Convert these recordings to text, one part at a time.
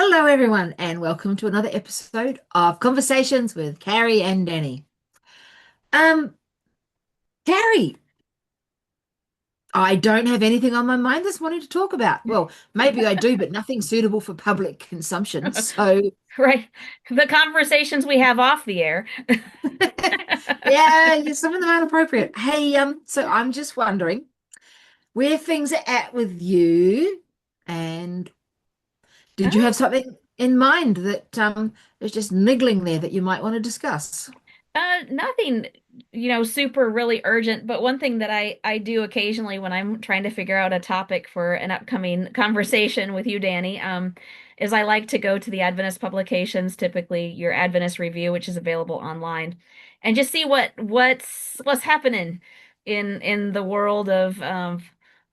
Hello, everyone, and welcome to another episode of Conversations with Carrie and Danny. Um, Carrie, I don't have anything on my mind this morning to talk about. Well, maybe I do, but nothing suitable for public consumption. So, Right. The conversations we have off the air. yeah, some of them aren't appropriate. Hey, so I'm just wondering where things are at with you, and did you have something in mind that is just niggling there that you might want to discuss? Nothing, super really urgent, but one thing that I do occasionally when I'm trying to figure out a topic for an upcoming conversation with you, Danny, is I like to go to the Adventist publications, typically your Adventist Review, which is available online, and just see what's happening in the world of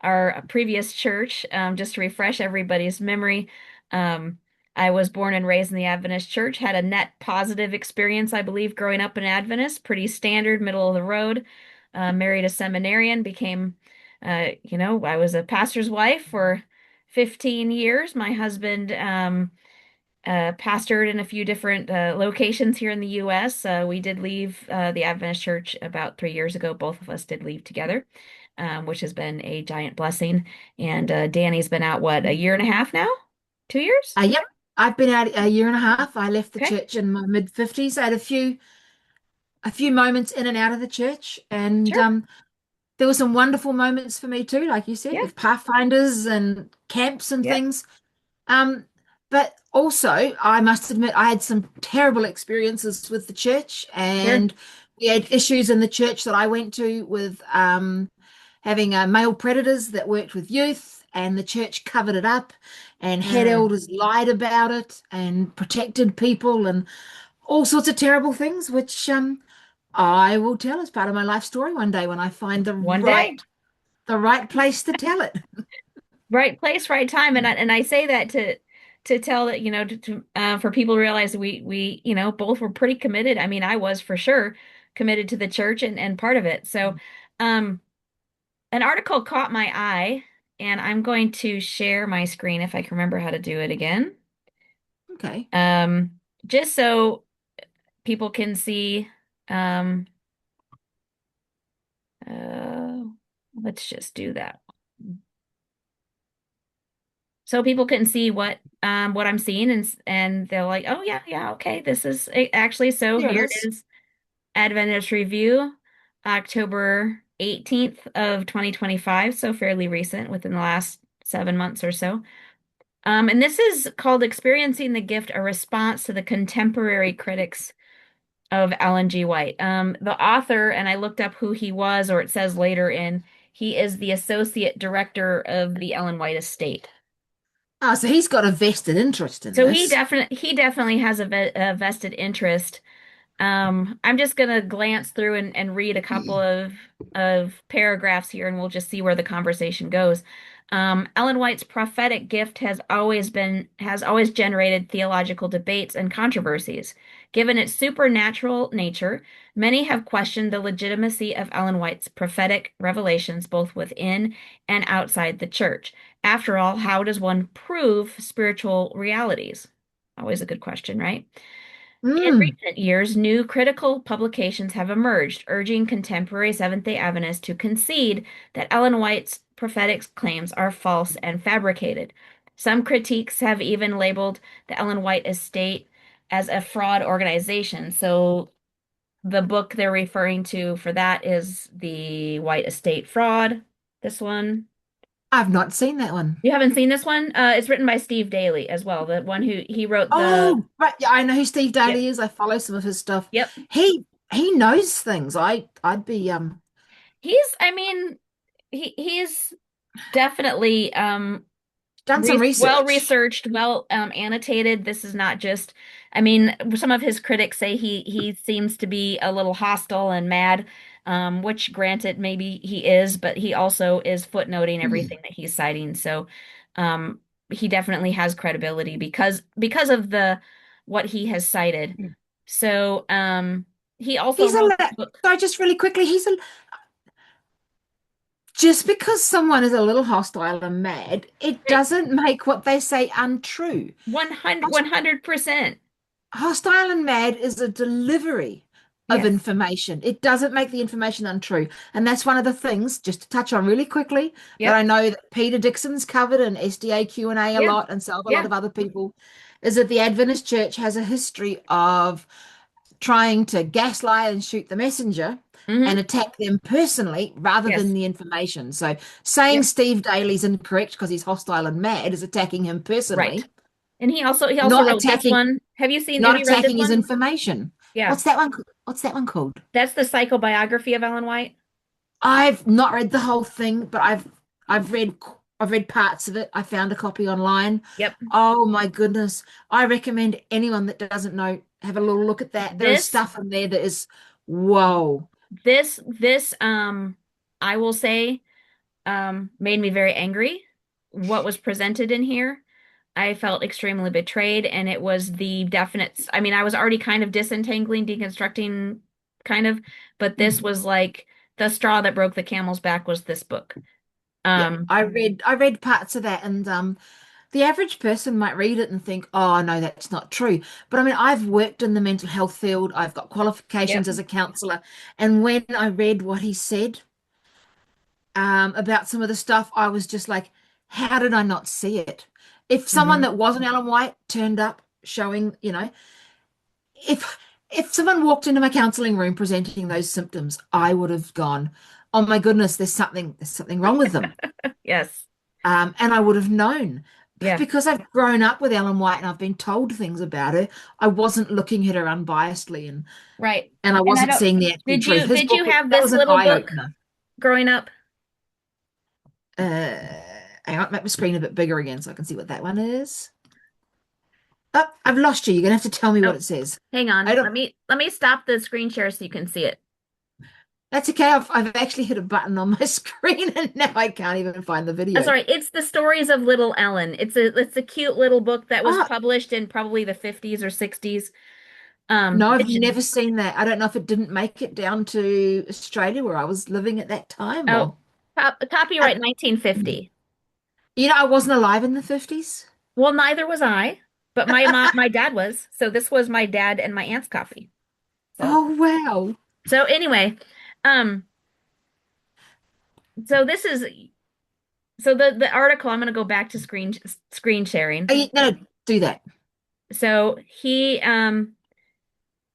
our previous church, just to refresh everybody's memory. Um, I was born and raised in the Adventist church, had a net positive experience, I believe, growing up an Adventist, pretty standard, middle of the road. Married a seminarian, became, I was a pastor's wife for 15 years. My husband pastored in a few different locations here in the U.S. We did leave the Adventist church about 3 years ago. Both of us did leave together, which has been a giant blessing. And Danny's been out, what, a year and a half now? 2 years? Yep, I've been out a year and a half. I left the Okay. church in my mid 50s. I had a few moments in and out of the church, and Sure. there were some wonderful moments for me too, like you said, Yeah. with pathfinders and camps and Yep. things. Um, but also, I must admit, I had some terrible experiences with the church, Sure. and we had issues in the church that I went to with having male predators that worked with youth, and the church covered it up, and head Mm. elders lied about it and protected people and all sorts of terrible things, which I will tell as part of my life story one day when I find the One right day. the right place to tell it. Right place, right time. And I say that to tell that, for people to realize that we, both were pretty committed. I mean, I was for sure committed to the church and part of it. So, um, an article caught my eye, and I'm going to share my screen if I can remember how to do it again. Okay. Um, just so people can see, um, uh, let's just do that. So people can see what I'm seeing, and they're like, oh yeah, yeah, okay, this is actually, so There it here it is. is. Adventist Review, October 18th of 2025, so fairly recent, within the last 7 months or so. And this is called Experiencing the Gift, a response to the contemporary critics of Ellen G. White. The author, and I looked up who he was, or it says later in, he is the associate director of the Ellen White estate. Ah, so he's got a vested interest in So he this. definitely has a vested interest. I'm just gonna glance through and read a couple of paragraphs here, and we'll just see where the conversation goes. Ellen White's prophetic gift has always generated theological debates and controversies. Given its supernatural nature, many have questioned the legitimacy of Ellen White's prophetic revelations both within and outside the church. After all, how does one prove spiritual realities? Always a good question, right? In Mm. recent years, new critical publications have emerged, urging contemporary Seventh-day Adventists to concede that Ellen White's prophetic claims are false and fabricated. Some critiques have even labeled the Ellen White estate as a fraud organization. So the book they're referring to for that is The White Estate Fraud. This one. I've not seen that one. You haven't seen this one? It's written by Steve Daly as well, the one who he wrote the. Oh, right. Yeah, I know who Steve Yep. Daly is. I follow some of his stuff. Yep. He knows things. I'd be I mean, he's definitely done some well research. researched, well annotated. This is not just, I mean, some of his critics say he seems to be a little hostile and mad, which granted maybe he is, but he also is footnoting everything that he's citing. So he definitely has credibility because of the what he has cited. So he also He's a wrote la this book. so just really quickly, just because someone is a little hostile and mad, it Right. doesn't make what they say untrue. 100%. Hostile and mad is a delivery of Yes. information. It doesn't make the information untrue. And that's one of the things, just to touch on really quickly, that Yep. I know that Peter Dixon's covered in SDA Q&A a Yeah. lot, and so have a lot Yeah. of other people, is that the Adventist Church has a history of trying to gaslight and shoot the messenger and Hmm. attack them personally rather than Yes. the information. So saying Yep. Steve Daly's incorrect because he's hostile and mad is attacking him Right. personally, And he also not wrote this attacking one. Have not you read this attacking his one? information. Yeah. What's that one? What's that one called? That's the psychobiography of Ellen White. I've not read the whole thing, but I've read I've read parts of it. I found a copy online. Yep. Oh my goodness. I recommend anyone that doesn't know have a little look at that. There is This stuff in there that is whoa. this I will say made me very angry. What was presented in here, I felt extremely betrayed, and it was the definite. I mean, I was already kind of disentangling, deconstructing, kind of, but this Mm. was like the straw that broke the camel's back was this book. Yeah, Um, I read parts of that, and the average person might read it and think, "Oh, no, that's not true." But I mean, I've worked in the mental health field. I've got yep. qualifications as a counselor, and when I read what he said about some of the stuff, I was just like, "How did I not see it?" If someone Hmm. that wasn't Ellen White turned up showing, if someone walked into my counseling room presenting those symptoms, I would have gone, "Oh my goodness, there's something wrong with them." Yes. And I would have known. But Yeah. because I've grown up with Ellen White and I've been told things about her, I wasn't looking at her unbiasedly, Right. and I And I wasn't don't, seeing the actual truth. His did you book, have that this was an little eye book opener. growing up? Uh, Hang on, make my screen a bit bigger again so I can see what that one is. Oh, I've lost you. You're gonna have to tell me what Oh, it says. hang I on. don't. Let me stop the screen share so you can see it. That's okay. I've actually hit a button on my screen and now I can't even find the video. Sorry, it's the stories of Little Ellen. It's a cute little book that was Oh, published in probably the 50s or 60s. no, I've It's never seen that. I don't know if it didn't make it down to Australia where I was living at that time oh, or. I, copyright 1950. I wasn't alive in the 50s. Well, neither was I, but my dad was. So this was my dad and my aunt's copy. So Oh, wow. so anyway, um, so this is so the article. I'm going to go back to screen sharing. No, do that. So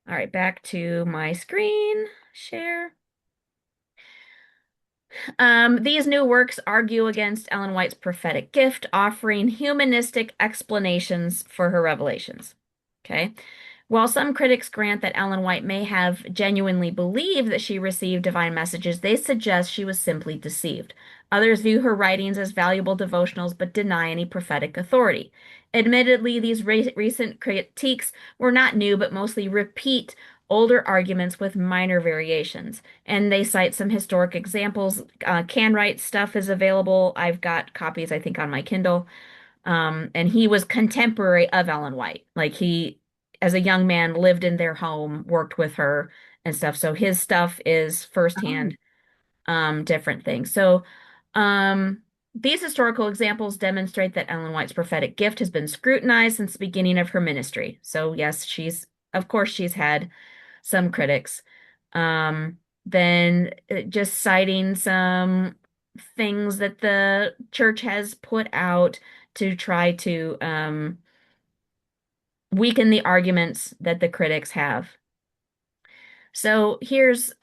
all right, back to my screen share. These new works argue against Ellen White's prophetic gift, offering humanistic explanations for her revelations. Okay. While some critics grant that Ellen White may have genuinely believed that she received divine messages, they suggest she was simply deceived. Others view her writings as valuable devotionals but deny any prophetic authority. Admittedly, these recent critiques were not new but mostly repeat older arguments with minor variations. And they cite some historic examples. Can stuff is available. I've got copies, I think, on my Kindle. And he was contemporary of Ellen White. Like he, as a young man, lived in their home, worked with her and stuff. So his stuff is Oh, firsthand, different things. So, um, these historical examples demonstrate that Ellen White's prophetic gift has been scrutinized since the beginning of her ministry. So, yes, of course, she's had some critics. Then just citing some things that the church has put out to try to weaken the arguments that the critics have. So here's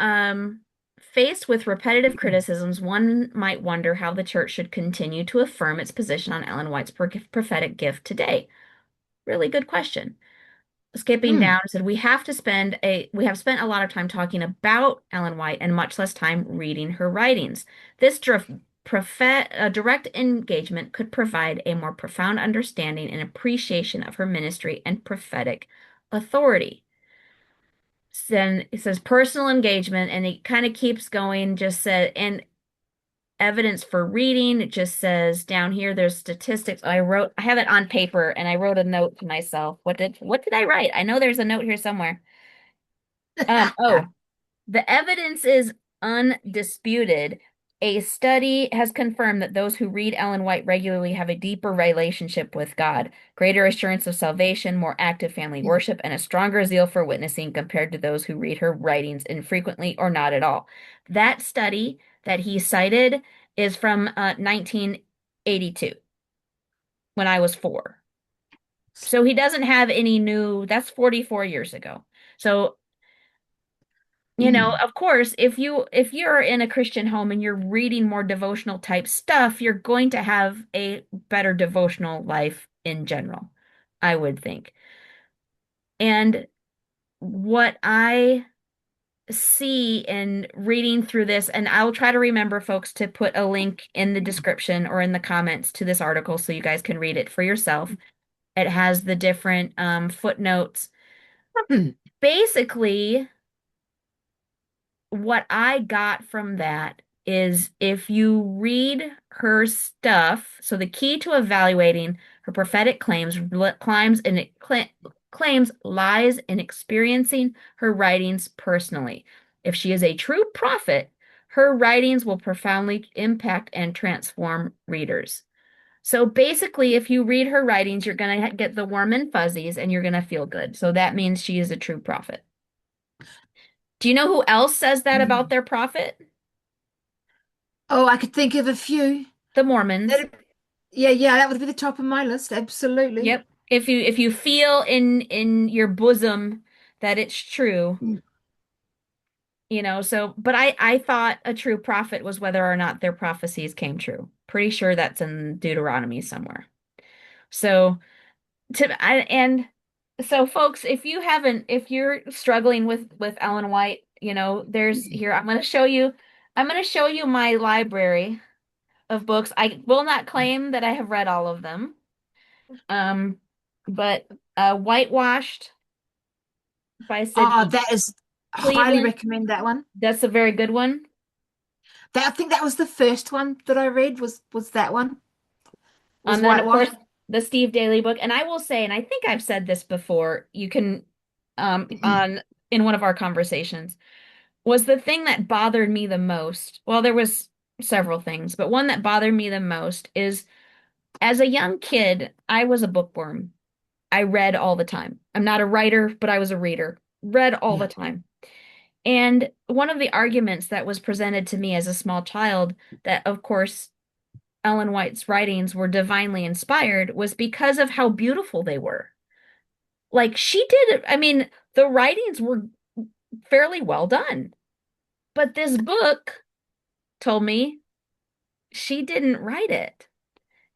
faced with repetitive criticisms, one might wonder how the church should continue to affirm its position on Ellen White's prophetic gift today. Really good question. Skipping hmm. down, said we have spent a lot of time talking about Ellen White and much less time reading her writings. This direct engagement could provide a more profound understanding and appreciation of her ministry and prophetic authority. Then it says personal engagement, and it kind of keeps going, just said, and evidence for reading. It just says down here, there's statistics. I have it on paper and I wrote a note to myself. What did I write? I know there's a note here somewhere. Oh, the evidence is undisputed. A study has confirmed that those who read Ellen White regularly have a deeper relationship with God, greater assurance of salvation, more active family worship, and a stronger zeal for witnessing compared to those who read her writings infrequently or not at all. That study that he cited is from 1982, when I was 4. So he doesn't have any new, that's 44 years ago. So Mm. of course, if you're in a Christian home and you're reading more devotional type stuff, you're going to have a better devotional life in general, I would think. And what I see in reading through this, and I'll try to remember, folks, to put a link in the description or in the comments to this article so you guys can read it for yourself. It has the different footnotes. Basically, what I got from that is if you read her stuff, so the key to evaluating her prophetic claims lies in experiencing her writings personally. If she is a true prophet, her writings will profoundly impact and transform readers. So basically, if you read her writings, you're going to get the warm and fuzzies and you're going to feel good. So that means she is a true prophet. Do you know who else says that about Mm. their prophet? Oh, I could think of a few. The Mormons. That, yeah, yeah, that would be the top of my list. Absolutely. Yep. If you feel in your bosom that it's true, Mm. so but I thought a true prophet was whether or not their prophecies came true. Pretty sure that's in Deuteronomy somewhere. So and so folks, if you're struggling with Ellen White, there's here I'm going to show you my library of books. I will not claim that I have read all of them. Um, but Whitewashed by Oh, Sidney that is highly Cleveland, recommend that one. that's a very good one. I think that was the first one that I read was that one. Was And then, of course, Whitewashed. the Steve Daly book. And I will say, and I think I've said this before, you can, on in one of our conversations, was the thing that bothered me the most. Well, there was several things, but one that bothered me the most is as a young kid, I was a bookworm. I read all the time. I'm not a writer, but I was a reader. Read all the Yeah. time. And one of the arguments that was presented to me as a small child, that of course Ellen White's writings were divinely inspired, was because of how beautiful they were. Like she did, I mean, the writings were fairly well done. But this book told me she didn't write it.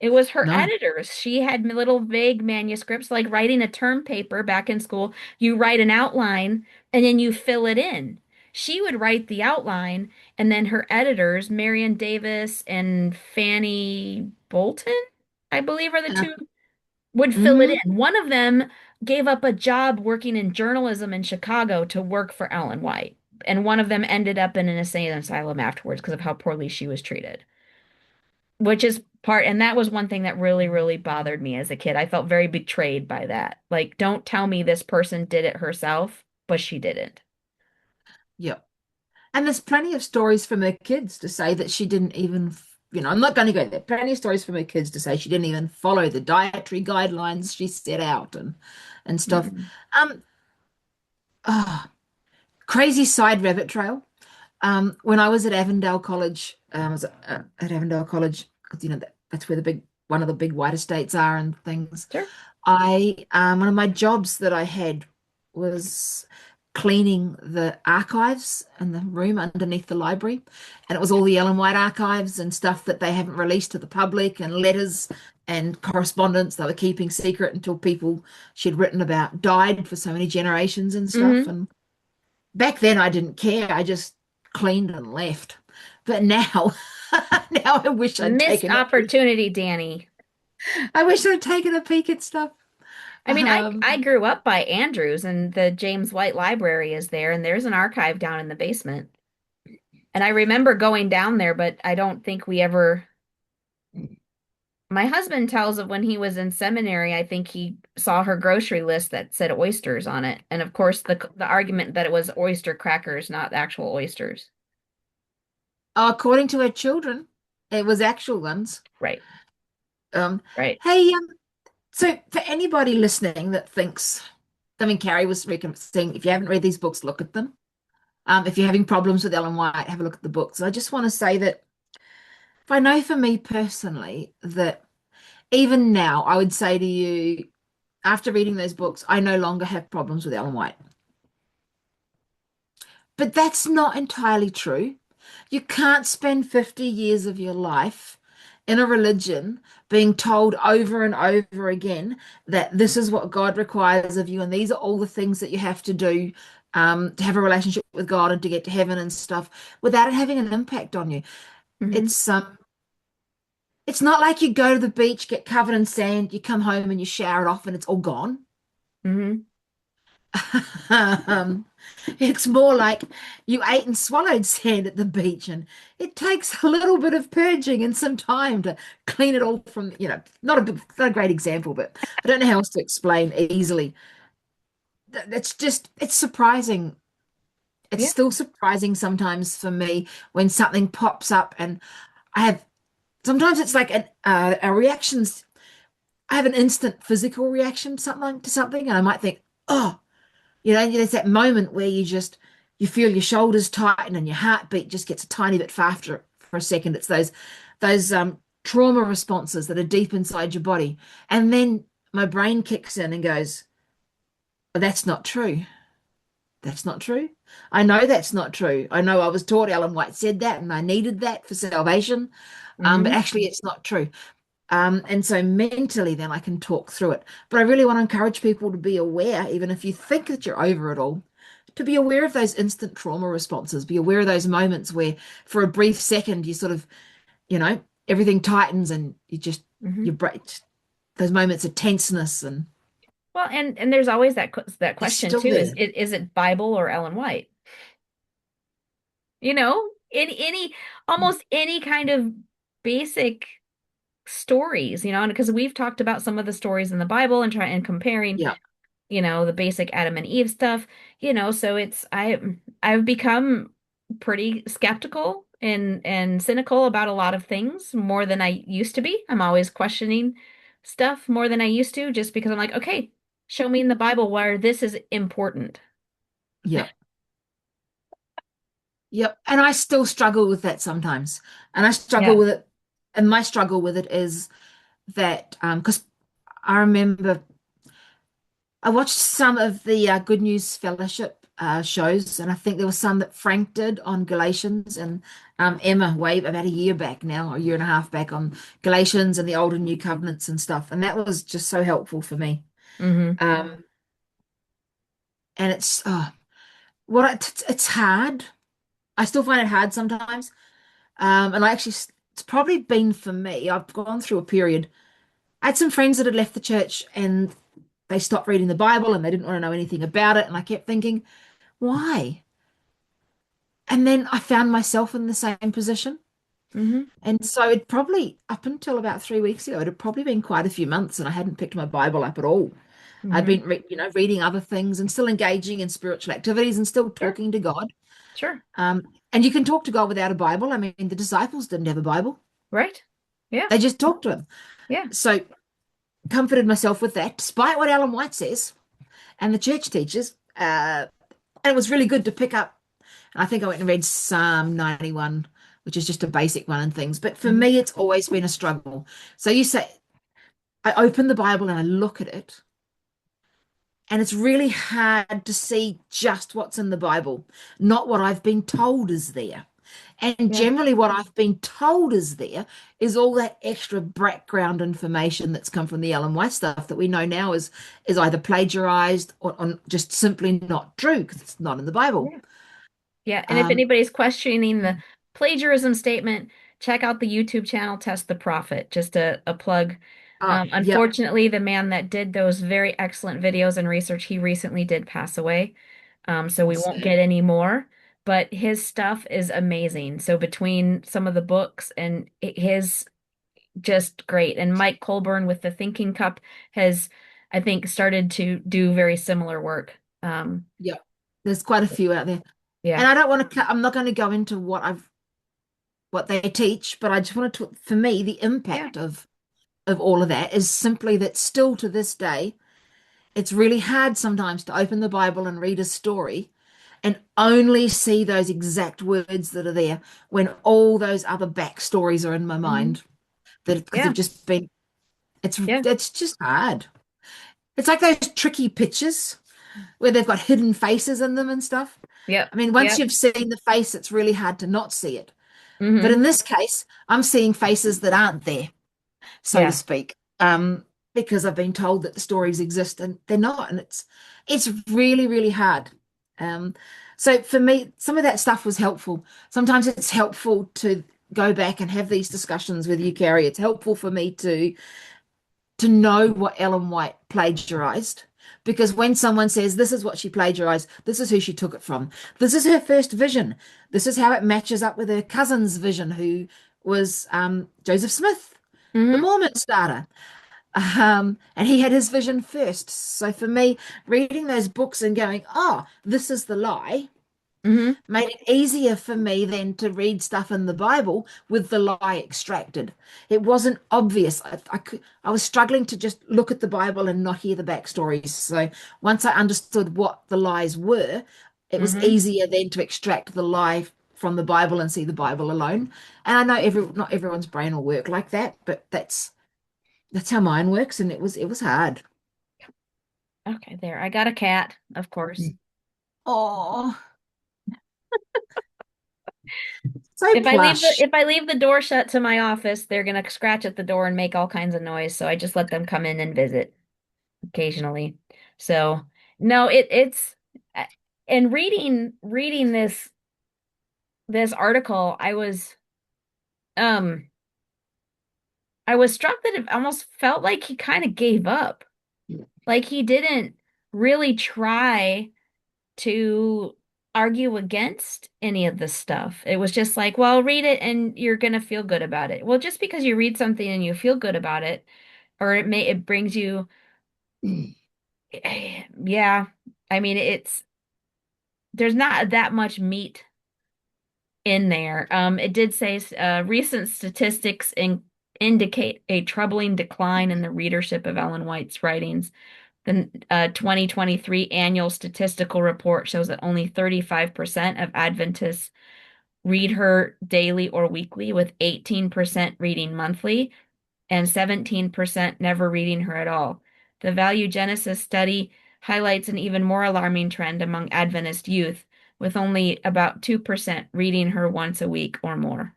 It was her No. editors. She had little vague manuscripts, like writing a term paper back in school. You write an outline and then you fill it in. She would write the outline, and then her editors, Marion Davis and Fanny Bolton, I believe are the Uh, two, would fill it mhm. in. One of them gave up a job working in journalism in Chicago to work for Ellen White. And one of them ended up in an insane asylum afterwards because of how poorly she was treated, which is part, and that was one thing that really, really bothered me as a kid. I felt very betrayed by that. Like, don't tell me this person did it herself, but she didn't. Yeah. And there's plenty of stories from her kids to say that she didn't even, I'm not going to go there. Plenty of stories from her kids to say she didn't even follow the dietary guidelines she set out and stuff. Mm. Um, ah, crazy side rabbit trail. When I was at Avondale College, I was at Avondale College because that's where one of the big white estates are and things. Sure. One of my jobs that I had was cleaning the archives in the room underneath the library, and it was all the Ellen White archives and stuff that they haven't released to the public and letters and correspondence they were keeping secret until people she'd written about died for so many generations and stuff. Hmm. And back then I didn't care. I just cleaned and left. But now, now I wish I'd Missed taken a peek. opportunity, Danny. I wish I'd taken a peek at stuff. I mean, I Um, grew up by Andrews, and the James White Library is there, and there's an archive down in the basement. And I remember going down there, but I don't think we ever. My husband tells of when he was in seminary, I think he saw her grocery list that said oysters on it. And of course, the argument that it was oyster crackers, not actual oysters. according to her children, it was actual ones. Right. Um, Right. hey, so for anybody listening that thinks, I mean, Carrie was saying, if you haven't read these books, look at them. If you're having problems with Ellen White, have a look at the books. I just want to say that if I know for me personally that even now, I would say to you, after reading those books, I no longer have problems with Ellen White. But that's not entirely true. You can't spend 50 years of your life in a religion being told over and over again that this is what God requires of you, and these are all the things that you have to do to have a relationship with God and to get to heaven and stuff without it having an impact on you. Hmm. It's it's not like you go to the beach, get covered in sand, you come home and you shower it off and it's all gone. Hmm. Um, it's more like you ate and swallowed sand at the beach, and it takes a little bit of purging and some time to clean it all from, not a great example, but I don't know how else to explain easily. It's just, it's surprising. It's Yeah. still surprising sometimes for me when something pops up, and I have, sometimes it's like a reactions. I have an instant physical reaction something to something, and I might think, oh, there's that moment where you feel your shoulders tighten and your heartbeat just gets a tiny bit faster for a second. It's those trauma responses that are deep inside your body. And then my brain kicks in and goes, "Oh, that's not true. That's not true. I know that's not true. I know I was taught Ellen White said that and I needed that for salvation. But Hmm. actually it's not true. And so mentally, then I can talk through it. But I really want to encourage people to be aware, even if you think that you're over it all, to be aware of those instant trauma responses. Be aware of those moments where, for a brief second, you sort of, you know, everything tightens and Hmm. you break those moments of tenseness, and Well, and there's always that it's question still too, there. is it Bible or Ellen White? In any almost any kind of basic stories, and because we've talked about some of the stories in the Bible and comparing, Yeah, the basic Adam and Eve stuff, so I've become pretty skeptical and cynical about a lot of things more than I used to be. I'm always questioning stuff more than I used to just because I'm like, okay, show me in the Bible where this is important. yeah, yep. And I still struggle with that sometimes. And I struggle Yeah. with it. And my struggle with it is that because I remember I watched some of the Good News Fellowship shows, and I think there was some that Frank did on Galatians, and Emma way about a year back now, or a year and a half back, on Galatians and the Old and New Covenants and stuff, and that was just so helpful for me. Hmm. Um, and it's hard. I still find it hard sometimes. And I actually, it's probably been for me. I've gone through a period. I had some friends that had left the church and they stopped reading the Bible and they didn't want to know anything about it, and I kept thinking, why? And then I found myself in the same position. Hmm. And so it probably, up until about 3 weeks ago, it had probably been quite a few months and I hadn't picked my Bible up at all. I'd Hmm. been, reading other things and still engaging in spiritual activities and still Sure. talking to God. Sure. Um, and you can talk to God without a Bible. I mean, the disciples didn't have a Bible. Right. Yeah. They just talked to him. Yeah. So comforted myself with that, despite what Ellen White says and the church teaches. And it was really good to pick up. I think I went and read Psalm 91, which is just a basic one and things. But for Hmm. me, it's always been a struggle. So you say, I open the Bible and I look at it, and it's really hard to see just what's in the Bible, not what I've been told is there. And Yeah. generally, what I've been told is there is all that extra background information that's come from the Ellen White stuff that we know now is either plagiarized or just simply not true because it's not in the Bible. Yeah. Yeah. And if Um, anybody's questioning the plagiarism statement, check out the YouTube channel Test the Prophet. Just a plug. yeah, Unfortunately, the man that did those very excellent videos and research, he recently did pass away. So we that's won't sad. get any more, but his stuff is amazing. So between some of the books and his just great. And Mike Colburn with the Thinking Cup has, I think, started to do very similar work. Yeah, there's quite a few out there, and Yeah. I don't want to. I'm not going to go into what I've. what they teach, but I just wanted to, for me, the Yeah. impact of all of that is simply that still to this day, it's really hard sometimes to open the Bible and read a story and only see those exact words that are there when all those other backstories are in my Hmm. mind that because they've Yeah. just been Yeah. it's just hard. It's like those tricky pictures where they've got hidden faces in them and stuff. Yep. I mean, once Yep. you've seen the face, it's really hard to not see it. But Hmm. in this case, I'm seeing faces that aren't there, so to Yeah. speak, because I've been told that the stories exist and they're not, and it's really, really hard. Um, so for me, some of that stuff was helpful. Sometimes it's helpful to go back and have these discussions with you, Carrie. It's helpful for me to know what Ellen White plagiarized. Because when someone says, this is what she plagiarized, this is who she took it from, this is her first vision, this is how it matches up with her cousin's vision, who was Joseph Smith, the Hmm. Mormon starter. And he had his vision first. So for me, reading those books and going, oh, this is the lie, Hmm. made it easier for me then to read stuff in the Bible with the lie extracted. It wasn't obvious. I was struggling to just look at the Bible and not hear the backstories. So once I understood what the lies were, it was Hmm. easier then to extract the lie from the Bible and see the Bible alone. And I know not everyone's brain will work like that, but that's how mine works, and it was hard. Okay, there. I got a cat, of course. Oh, so plush. If I leave the door shut to my office, they're gonna scratch at the door and make all kinds of noise, so I just let them come in and visit occasionally. So, no, it's uh, and reading this article, um I was struck that it almost felt like he kind of gave up. Like he didn't really try to argue against any of this stuff. It was just like, well, read it and you're gonna feel good about it. Well, just because you read something and you feel good about it, or it brings you, yeah. I mean, there's not that much meat in there. It did say recent statistics indicate a troubling decline in the readership of Ellen White's writings. The 2023 annual statistical report shows that only 35% of Adventists read her daily or weekly, with 18% reading monthly and 17% never reading her at all. The Value Genesis study highlights an even more alarming trend among Adventist youth, with only about 2% reading her once a week or more.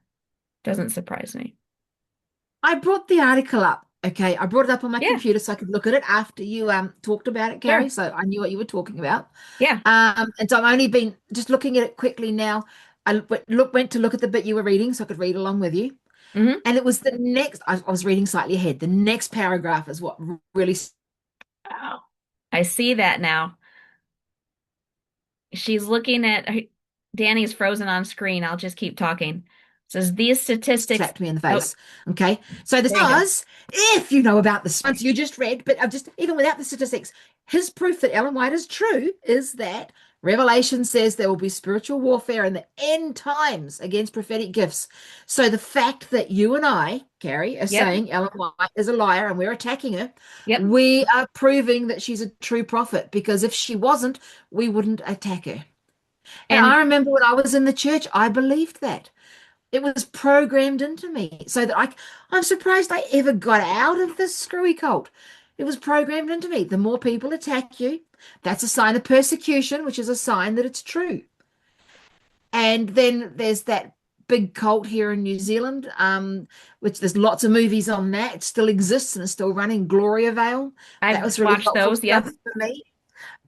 Doesn't surprise me. I brought the article up. Okay, I brought it up on my Yeah, computer so I could look at it after you talked about it, Carrie. sure. So I knew what you were talking about. Yeah. And so I've only been just looking at it quickly now. Went to look at the bit you were reading so I could read along with you. Hmm. And it was the next. I was reading slightly ahead. The next paragraph is what really. Oh, I see that now. She's looking at Danny's frozen on screen. I'll just keep talking. It says these statistics. Slapped me in the Oh, face. Okay. So this there you go. was, if you know about the science you just read, but I've just, even without the statistics, his proof that Ellen White is true is that Revelation says there will be spiritual warfare in the end times against prophetic gifts. So the fact that you and I, Carrie, are Yep. saying Ellen White is a liar and we're attacking her, Yep. we are proving that she's a true prophet because if she wasn't, we wouldn't attack her. And And I remember when I was in the church, I believed that. It was programmed into me so that I'm surprised I ever got out of this screwy cult. It was programmed into me. The more people attack you, that's a sign of persecution, which is a sign that it's true. And then there's that big cult here in New Zealand, which there's lots of movies on that. It still exists and is still running. Gloria Vale. That I've was really watched helpful those. stuff Yep. for me.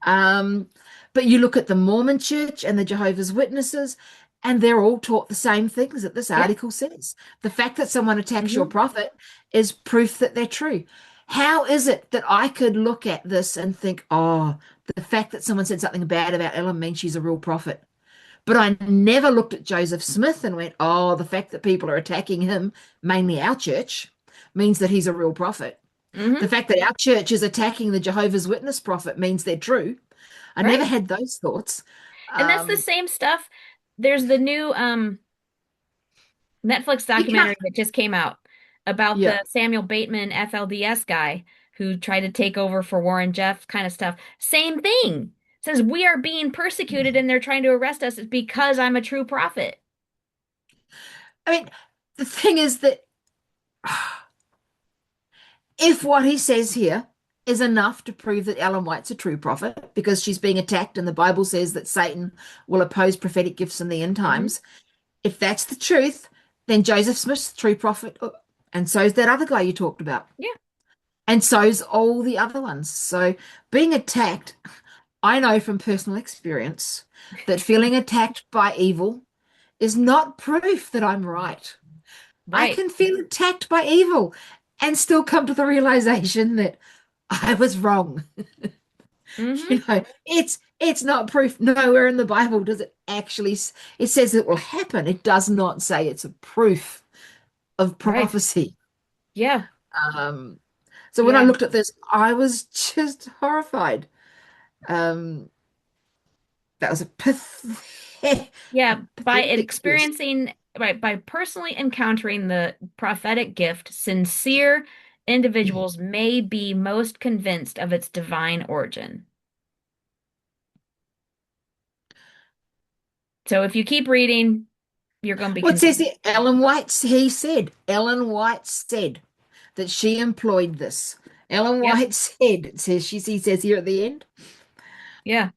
Um, but you look at the Mormon Church and the Jehovah's Witnesses, and they're all taught the same things that this Yep. article says. The fact that someone attacks your Hmm. prophet is proof that they're true. How is it that I could look at this and think, oh, the fact that someone said something bad about Ellen means she's a real prophet? But I never looked at Joseph Smith and went, oh, the fact that people are attacking him, mainly our church, means that he's a real prophet. The Hmm. fact that our church is attacking the Jehovah's Witness prophet means they're true. I never Right. had those thoughts. And that's the Um, same stuff. There's the new Netflix You can't. documentary that just came out about Yeah. the Samuel Bateman FLDS guy who tried to take over for Warren Jeff kind of stuff. Same thing. Says we are being persecuted and they're trying to arrest us because I'm a true prophet. I mean, the thing is that if what he says here is enough to prove that Ellen White's a true prophet, because she's being attacked and the Bible says that Satan will oppose prophetic gifts in the end Hmm. times, if that's the truth, then Joseph Smith's a true prophet, and so's that other guy you talked about, Yeah, and so's all the other ones. So being attacked, I know from personal experience that feeling attacked by evil is not proof that I'm right. I right. can feel attacked by evil and still come to the realization that I was wrong. Hmm. It's not proof. Nowhere in the Bible does it actually. It says it will happen. It does not say it's a proof of Right. prophecy. Yeah. Um, so when I Yeah. looked at this, I was just horrified. Um, that was a Yeah. By pathetic yes. experiencing, right, by personally encountering the prophetic gift, sincere individuals may be most convinced of its divine origin. So if you keep reading, you're going to be What says convinced. here? Ellen White said that she employed this. Ellen Yep. White said, he says here at the end, Yeah.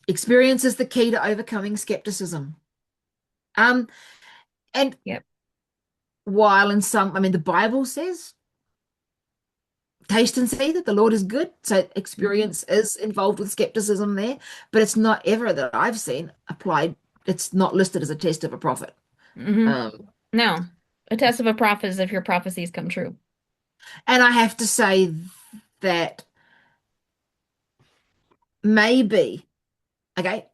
experience is the key to overcoming skepticism. Um, and Yep. while in some, I mean, the Bible says, taste and see that the Lord is good. So Hmm. experience is involved with skepticism there, but it's not ever that I've seen applied. It's not listed as a test of a prophet. Hmm. Um, No. A test of a prophet is if your prophecies come true. and I have to say that maybe, okay,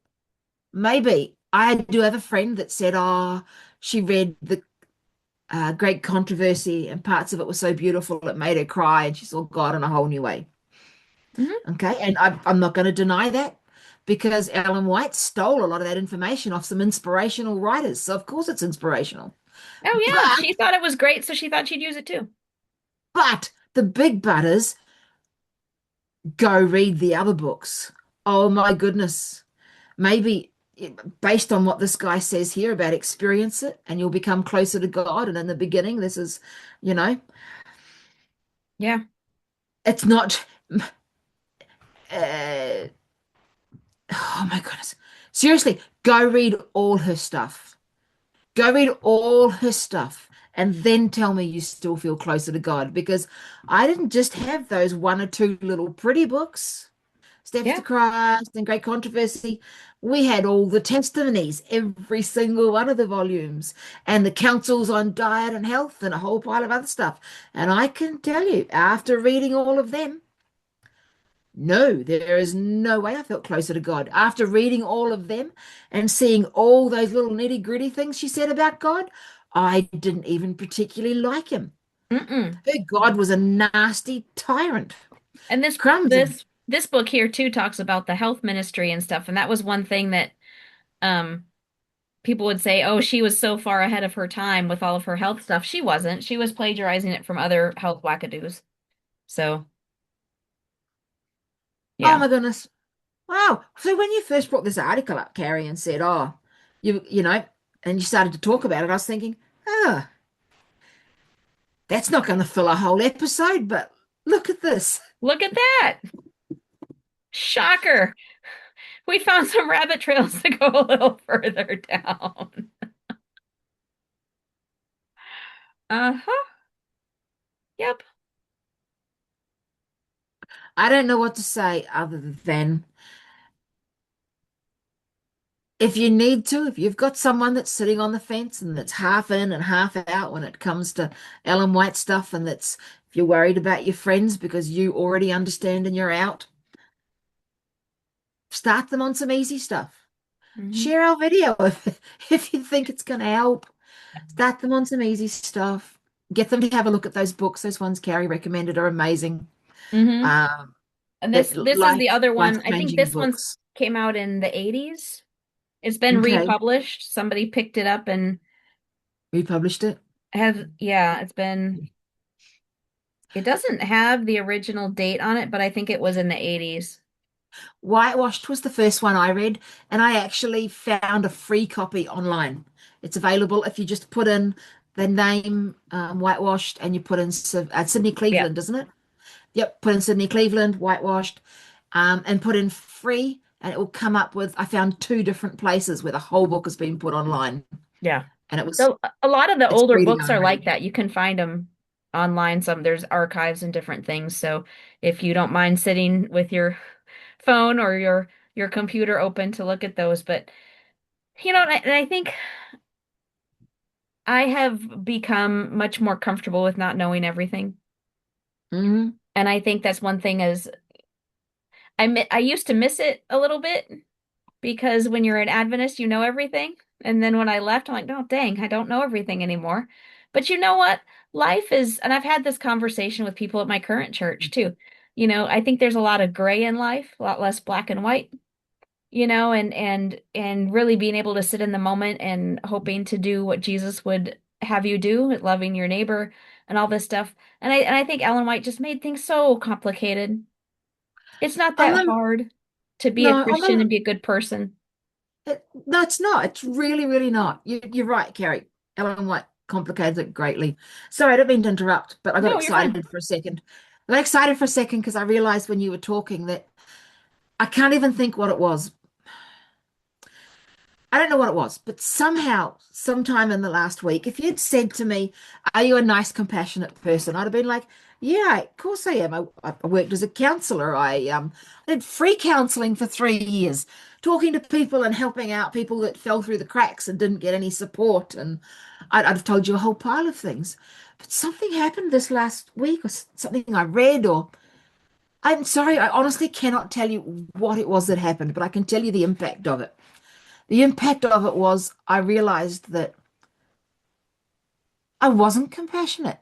maybe I do have a friend that said, oh, she read the Great Controversy and parts of it were so beautiful it made her cry and she saw God in a whole new way. Hmm. Okay, and I'm not going to deny that because Ellen White stole a lot of that information off some inspirational writers. So of course it's inspirational. Oh yeah, But she thought it was great, so she thought she'd use it too. the big but is go read the other books. Oh my goodness. Maybe based on what this guy says here about experience it and you'll become closer to God. And in the beginning, this is, you know, Yeah. it's not, uh, oh my goodness. Seriously, go read all her stuff. Go read all her stuff and then tell me you still feel closer to God because I didn't just have those one or two little pretty books. Steps to Yeah. Christ and Great Controversy. We had all the testimonies, every single one of the volumes, and the counsels on diet and health, and a whole pile of other stuff. And I can tell you, after reading all of them, no, there is no way I felt closer to God. After reading all of them and seeing all those little nitty-gritty things she said about God, I didn't even particularly like him. Mm-mm. Her God was a nasty tyrant. And this Crumbs and this this book here too talks about the health ministry and stuff, and that was one thing that um people would say, "Oh, she was so far ahead of her time with all of her health stuff." She wasn't. She was plagiarizing it from other health wackadoos. So, oh yeah. my goodness. Wow. So when you first brought this article up, Carrie, and said, "Oh, you know," and you started to talk about it, I was thinking, "Oh, that's not going to fill a whole episode." But look at this. Look at that. Shocker. We found some rabbit trails to go a little further down. Uh-huh. Yep. I don't know what to say other than if you need to, if you've got someone that's sitting on the fence and that's half in and half out when it comes to Ellen White stuff, and that's if you're worried about your friends because you already understand and you're out, start them on some easy stuff. Hmm. Share our video if you think it's going to help. Start them on some easy stuff. Get them to have a look at those books. Those ones Carrie recommended are amazing. Hmm. Um, And that this is the other one. I think life-changing this one books. came out in the 80s. It's been Okay. republished. Somebody picked it up and Republished it. Yeah, it doesn't have the original date on it, but I think it was in the 80s. Whitewashed was the first one I read, and I actually found a free copy online. It's available if you just put in the name Whitewashed and you put in Sydney Yeah, Cleveland, isn't it? Yep, put in Sydney Cleveland, Whitewashed, and put in free, and it will come up with. I found two different places where the whole book has been put online, yeah. and it was So a lot of the it's older free to books go and are like read. that. You can find them online. There's archives and different things. So if you don't mind sitting with your phone or your computer open to look at those, but and I think I have become much more comfortable with not knowing everything. Hmm. And I think that's one thing is I used to miss it a little bit because when you're an Adventist, you know everything. And then when I left, I'm like, oh, dang, I don't know everything anymore. But you know what? Life is, and I've had this conversation with people at my current church too. I think there's a lot of gray in life, a lot less black and white, and really being able to sit in the moment and hoping to do what Jesus would have you do, loving your neighbor and all this stuff. And I think Ellen White just made things so complicated. It's not I'm that a, hard to be a no, Christian and be a good person. no, it's not. It's really, really not. You're right, Carrie. Ellen White complicates it greatly. Sorry, I don't mean to interrupt, but I got No, you're fine. excited for a second. I got excited for a second because I realized when you were talking that I can't even think what it was. I don't know what it was, but somehow, sometime in the last week, if you'd said to me, "Are you a nice, compassionate person?" I'd have been like, "Yeah, of course I am. I worked as a counselor. I did free counseling for 3 years, talking to people and helping out people that fell through the cracks and didn't get any support." And I'd have told you a whole pile of things. But something happened this last week, or something I read, or I'm sorry, I honestly cannot tell you what it was that happened, but I can tell you the impact of it. The impact of it was I realized that I wasn't compassionate.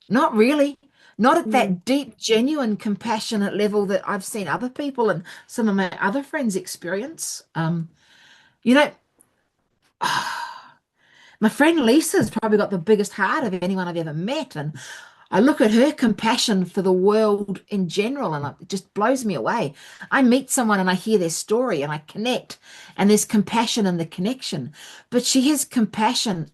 Not really. Not at Mm. that deep, genuine, compassionate level that I've seen other people and some of my other friends experience. You know, my friend Lisa's probably got the biggest heart of anyone I've ever met. And I look at her compassion for the world in general, and it just blows me away. I meet someone and I hear their story and I connect, and there's compassion in the connection. But she has compassion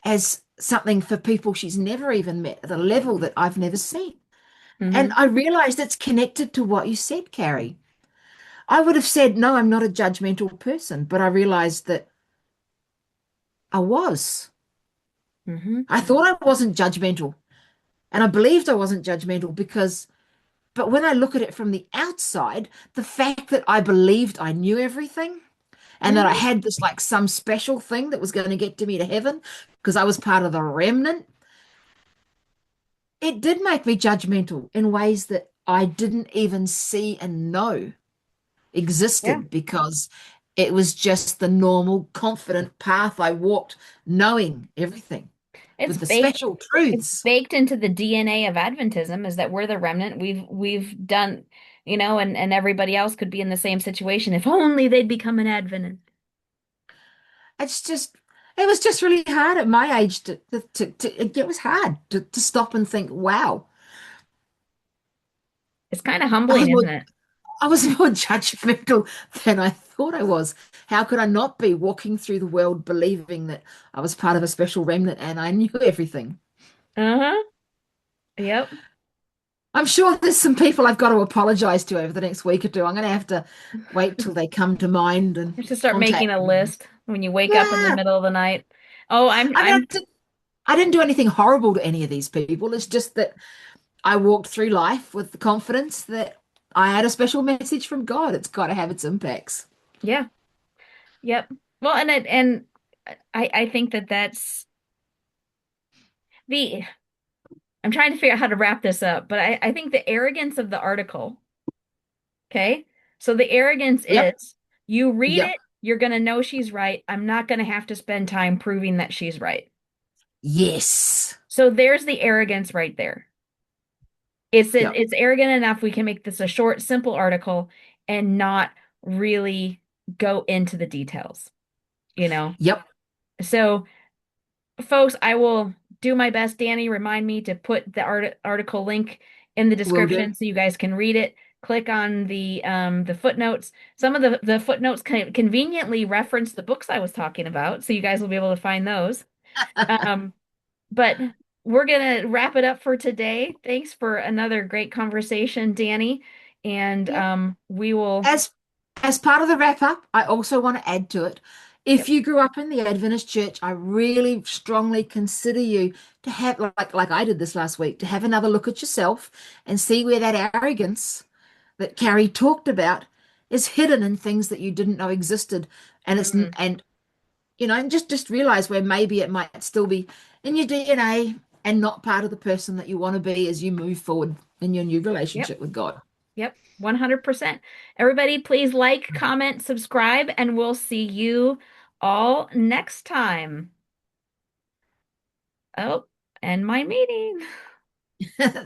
as something for people she's never even met at a level that I've never seen. And Hmm. I realized it's connected to what you said, Carrie. I would have said, no, I'm not a judgmental person, but I realized that I was. Hmm. I thought I wasn't judgmental, and I believed I wasn't judgmental because, but when I look at it from the outside, the fact that I believed I knew everything and that I Hmm. had this like some special thing that was going to get to me to heaven because I was part of the remnant, it did make me judgmental in ways that I didn't even see and know Yeah. existed because it was just the normal, confident path I walked, knowing everything It's with the baked special it's truths. baked into the DNA of Adventism is that we're the remnant. We've done, and everybody else could be in the same situation if only they'd become an Adventist. It's just, it was just really hard at my age it was hard to stop and think, wow, It's kind of I was humbling, more, isn't it? I was more judgmental than I thought I was. How could I not be walking through the world believing that I was part of a special remnant and I knew everything? Uh-huh. Yep. I'm sure there's some people I've got to apologize to over the next week or two. I'm going to have to wait till they come to mind and You should start making contact a me. list when you wake up in the Yeah. middle of the night. Oh, I'm I mean, I'm I didn't do anything horrible to any of these people. It's just that I walked through life with the confidence that I had a special message from God. It's got to have its impacts. yeah. Yep. Well, and I think that's the I'm trying to figure out how to wrap this up, but I think the arrogance of the article, okay? So the arrogance Yep. is you read Yep. it, you're going to know she's right. I'm not going to have to spend time proving that she's right. Yes. So there's the arrogance right there. Yep. It's arrogant enough we can make this a short, simple article and not really go into the details, you know? Yep. So folks, I will do my best. Danny, remind me to put the article link in the Will do. description so you guys can read it. Click on the footnotes. Some of the footnotes conveniently reference the books I was talking about, so you guys will be able to find those. Um, but we're gonna wrap it up for today. Thanks for another great conversation, Danny. And Yeah. we will, As as part of the wrap up, I also want to add to it. If yep. you grew up in the Adventist church, I really strongly consider you to have, like I did this last week, to have another look at yourself and see where that arrogance that Carrie talked about is hidden in things that you didn't know existed. And Mm, and just realize where maybe it might still be in your DNA and not part of the person that you want to be as you move forward in your new yep. relationship with God. Yep, 100%. Everybody, please like, comment, subscribe, and we'll see you all next time. Oh, and my meeting.